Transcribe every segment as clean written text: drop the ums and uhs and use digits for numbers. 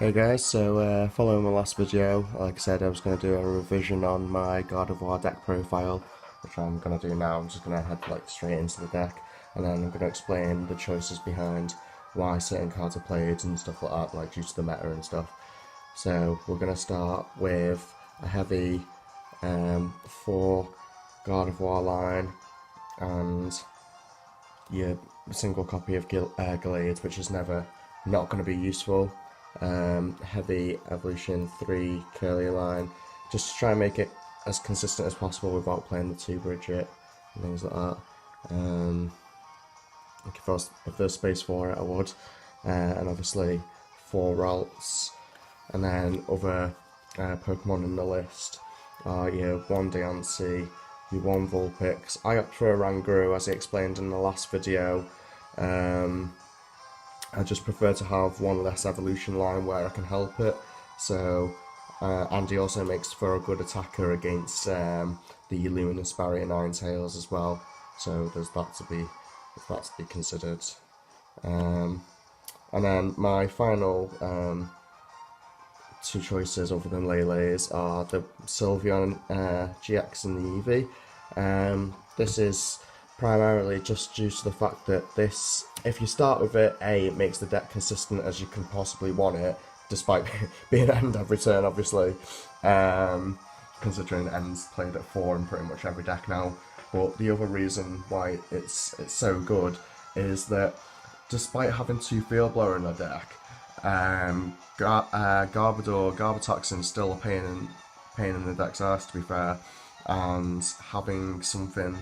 Hey guys, following my last video, like I said, I was going to do a revision on my Gardevoir deck profile, which I'm going to do now. I'm just going to head straight into the deck, and then I'm going to explain the choices behind why certain cards are played and stuff like that, like due to the meta and stuff. So we're going to start with a heavy 4 Gardevoir line and your single copy of Gallade, which is never not going to be useful. Heavy evolution 3 curly line, just to try and make it as consistent as possible without playing the 2 Bridget and things like that. Like if there's space for it, I would. And obviously 4 Ralts, and then other Pokemon in the list are your 1 Diancie, your 1 Vulpix. I opt for a Rangaroo, as I explained in the last video. I just prefer to have one less evolution line where I can help it. So, and he also makes for a good attacker against the Luminous Barrier Ninetales as well. So there's that to be considered. And then my final 2 choices other than Lele's are the Sylveon GX and the Eevee. This is primarily just due to the fact that this, if you start with it, it makes the deck consistent as you can possibly want it, despite being end every turn, obviously, considering end's played at 4 in pretty much every deck now. But the other reason why it's so good is that despite having 2 Field Blower in the deck, Garbatoxin is still a pain in the deck's ass, to be fair, and having something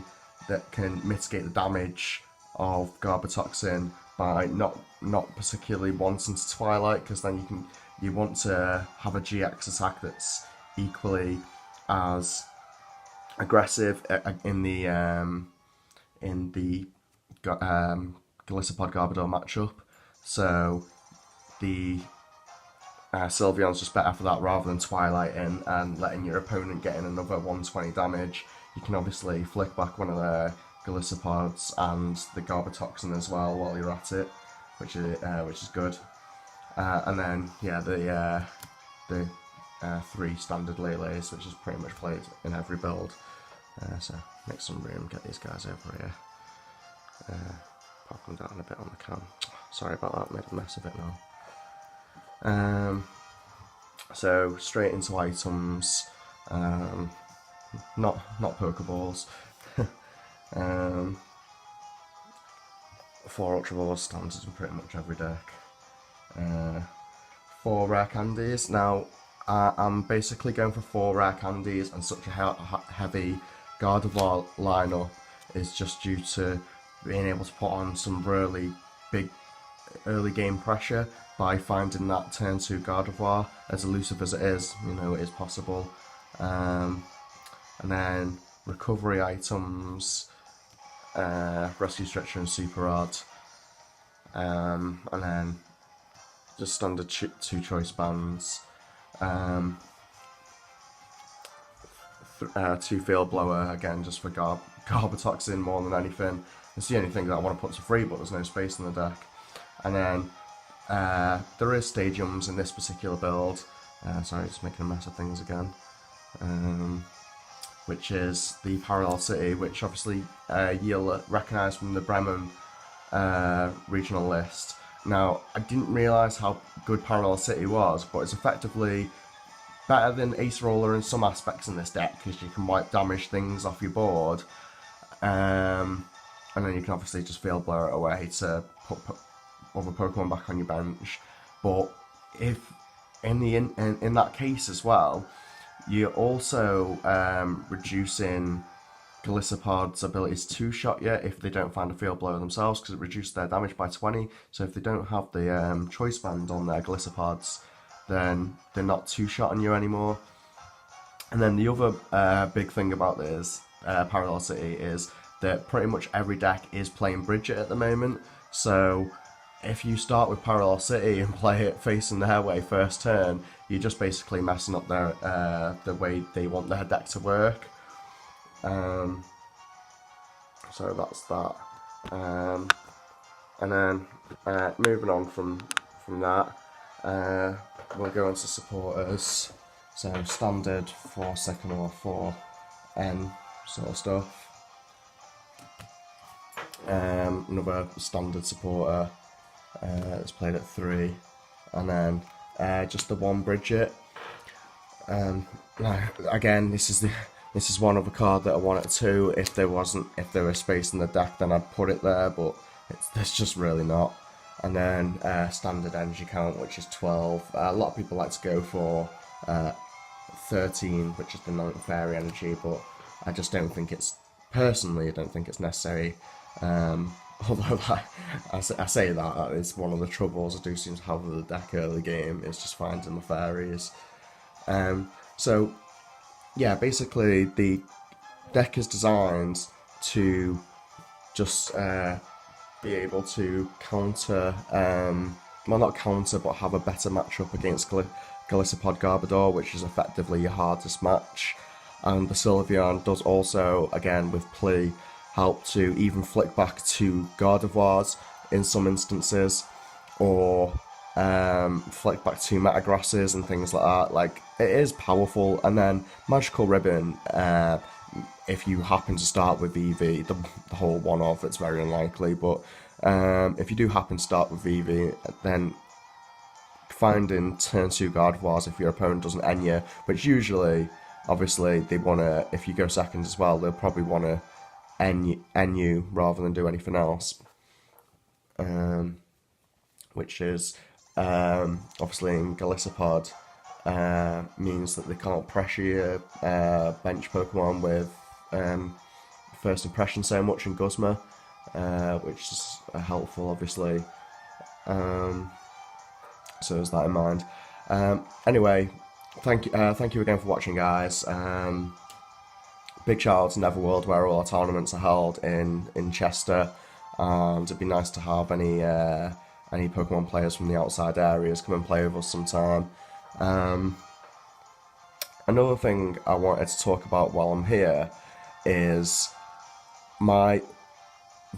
that can mitigate the damage of Garbatoxin by not particularly wanting to Twilight, because then you want to have a GX attack that's equally as aggressive in the Galissapod Garbodor matchup. So the Sylveon's just better for that rather than Twilighting and letting your opponent get in another 120 damage. You can obviously flick back one of their Galissapods and the Garbatoxin as well while you're at it, which is good. And then the 3 standard Lele's, which is pretty much played in every build. So make some room, get these guys over here. Pop them down a bit on the cam. Sorry about that, made a mess of it now. So straight into items. Not Pokeballs. 4 Ultra Balls standard in pretty much every deck. 4 rare candies. Now I'm basically going for 4 rare candies, and such a heavy Gardevoir lineup is just due to being able to put on some really big early game pressure by finding that turn 2 Gardevoir. As elusive as it is, it is possible. And then recovery items, Rescue Stretcher and Super Rod, and then just standard 2 choice bands, 2 Field Blower, again just for Garbatoxin more than anything. It's the only thing that I want to put to free, but there's no space in the deck. And then there is Stadiums in this particular build. Sorry, just making a mess of things again. Which is the Parallel City, which obviously you'll recognise from the Bremen regional list. Now, I didn't realise how good Parallel City was, but it's effectively better than Ace Roller in some aspects in this deck, because you can wipe damage things off your board, and then you can obviously just Field Blower it away to put other Pokemon back on your bench. But if in that case as well, you're also reducing Galissapod's abilities to two-shot you if they don't find a Field Blower themselves, because it reduces their damage by 20. So if they don't have the choice band on their Galissapods, then they're not two-shotting you anymore. And then the other big thing about this Parallel City is that pretty much every deck is playing Bridget at the moment. So if you start with Parallel City and play it facing their way first turn, you're just basically messing up their the way they want their deck to work. So that's that. And then moving on from that, we'll go into supporters. So standard 4 Sycamore, 4 N sort of stuff. Another standard supporter that's played at 3, and then just the 1 Bridget. Again, this is one other card that I want at 2. If there was space in the deck, then I'd put it there, but there's just really not. And then standard energy count, which is 12. A lot of people like to go for 13, which is the non-fairy energy, but I just don't think it's, personally, I don't think it's necessary. Although I say that is one of the troubles I do seem to have with the deck early game, is just finding the fairies. So yeah, basically the deck is designed to just be able to counter, well, not counter, but have a better matchup against Galissapod Gardevoir, which is effectively your hardest match. And the Sylveon does also, again with Plea, help to even flick back to Gardevoirs in some instances, or flick back to Metagrasses and things like that. Like, it is powerful. And then Magical Ribbon, if you happen to start with VV, the whole one-off, it's very unlikely, but if you do happen to start with VV, then finding turn 2 Gardevoirs if your opponent doesn't end you, which usually, obviously, they want to, if you go second as well, they'll probably want to end you rather than do anything else, which is obviously in Galissapod means that they can't pressure your bench Pokemon with first impression so much in Guzma, which is helpful, obviously. So there's that in mind. Anyway, thank you again for watching, guys. Big shout out to Neverworld, where all our tournaments are held in Chester, and it'd be nice to have any Pokemon players from the outside areas come and play with us sometime. Another thing I wanted to talk about while I'm here is my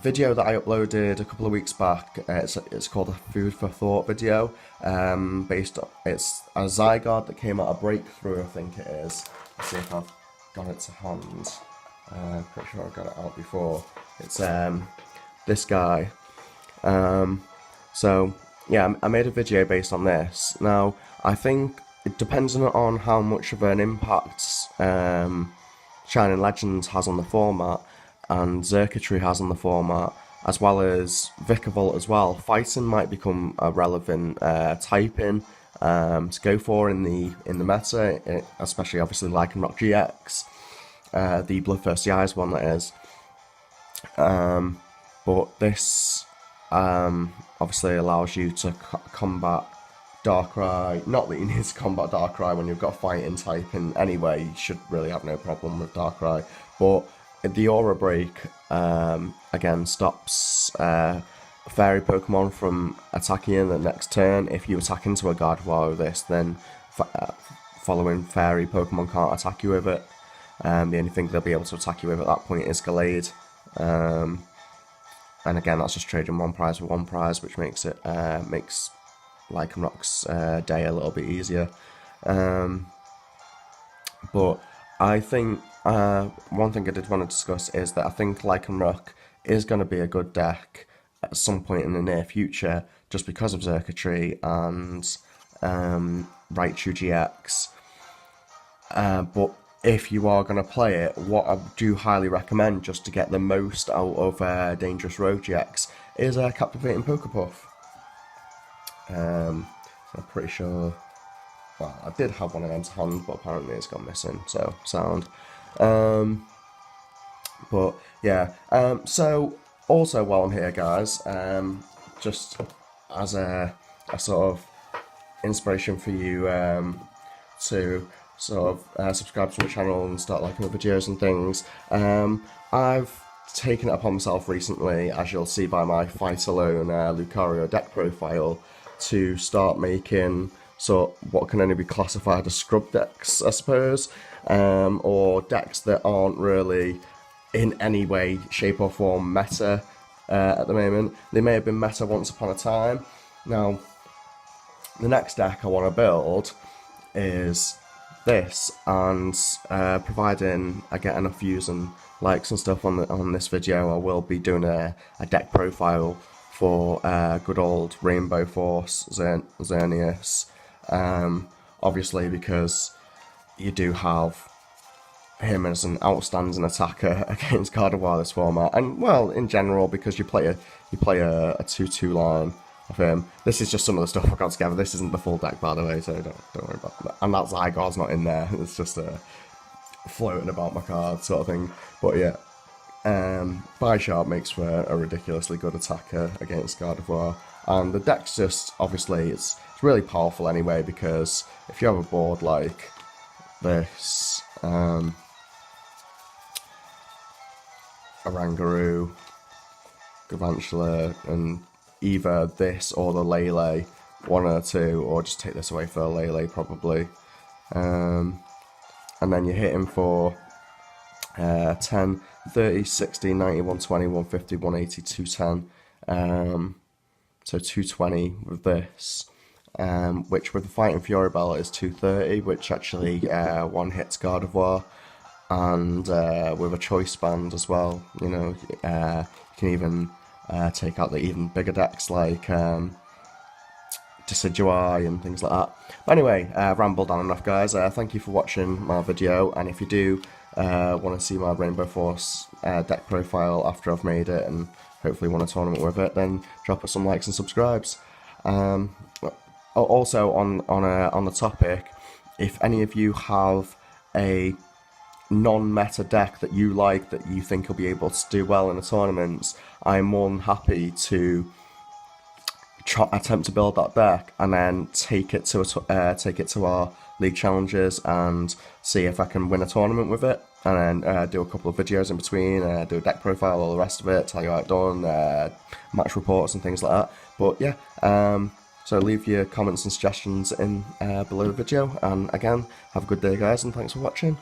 video that I uploaded a couple of weeks back. It's called a Food for Thought video. It's a Zygarde that came out of Breakthrough, I think it is. Let's see if I've got it to hand. Pretty sure I got it out before. It's this guy. So yeah, I made a video based on this. Now, I think it depends on how much of an impact Shining Legends has on the format, and Xurkitree has on the format, as well as Vikavolt as well. Fighting might become a relevant typing to go for in the meta, especially obviously Lycanroc GX, the Bloodthirsty Eyes one, that is. But this obviously allows you to combat Darkrai. Not that you need to combat Darkrai when you've got fighting typing anyway, you should really have no problem with Darkrai. But the Aura Break again stops Fairy Pokemon from attacking in the next turn. If you attack into a Gardevoir with this, then following Fairy Pokemon can't attack you with it. The only thing they'll be able to attack you with at that point is Gallade. And again, that's just trading one prize for one prize, which makes it makes Lycanroc's day a little bit easier. But I think one thing I did want to discuss is that I think Lycanroc is going to be a good deck at some point in the near future, just because of Xurkitree and Raichu GX. But if you are going to play it, what I do highly recommend, just to get the most out of Dangerous Road GX, is Captivating Pokepuff. I'm pretty sure, well, I did have one of them to hand, but apparently it's gone missing, so sound. But yeah, so also while I'm here, guys, just as a sort of inspiration for you to sort of subscribe to my channel and start liking the videos and things, I've taken it upon myself recently, as you'll see by my Fight Alone Lucario deck profile, to start making what can only be classified as scrub decks, I suppose, or decks that aren't really in any way, shape or form meta at the moment. They may have been meta once upon a time. Now, The next deck I want to build is this, and providing I get enough views and likes and stuff on this video, I will be doing a deck profile for good old Rainbow Force Xerneas. Obviously, because you do have him as an outstanding attacker against Gardevoir this format, and well, in general, because you play a 2/2 line of him. This is just some of the stuff I got together. This isn't the full deck, by the way, so don't worry about that. And that Zygarde's not in there. It's just floating about my card sort of thing. But yeah, Bisharp makes for a ridiculously good attacker against Gardevoir, and the deck's just obviously it's really powerful anyway, because if you have a board like this, Oranguru, Galvantula, and either this or the Lele, one or two, or just take this away for a Lele probably. And then you're hitting for 10, 30, 60, 90, 120, 150, 180, 210. So 220 with this, which with the Fighting Fury Belt is 230, which actually one hits Gardevoir. And with a choice band as well, you know, you can even take out the even bigger decks like Decidueye and things like that. But anyway, rambled on enough, guys. Thank you for watching my video, and if you do want to see my Rainbow Force deck profile after I've made it and hopefully won a tournament with it, then drop us some likes and subscribes. Also on the topic, if any of you have a non-meta deck that you like, that you think will be able to do well in the tournaments, I'm more than happy to attempt to build that deck and then take it to our league challenges and see if I can win a tournament with it, and then do a couple of videos in between, do a deck profile, all the rest of it, tell you how it's done, match reports and things like that. But yeah, so leave your comments and suggestions in below the video, and again, have a good day, guys, and thanks for watching.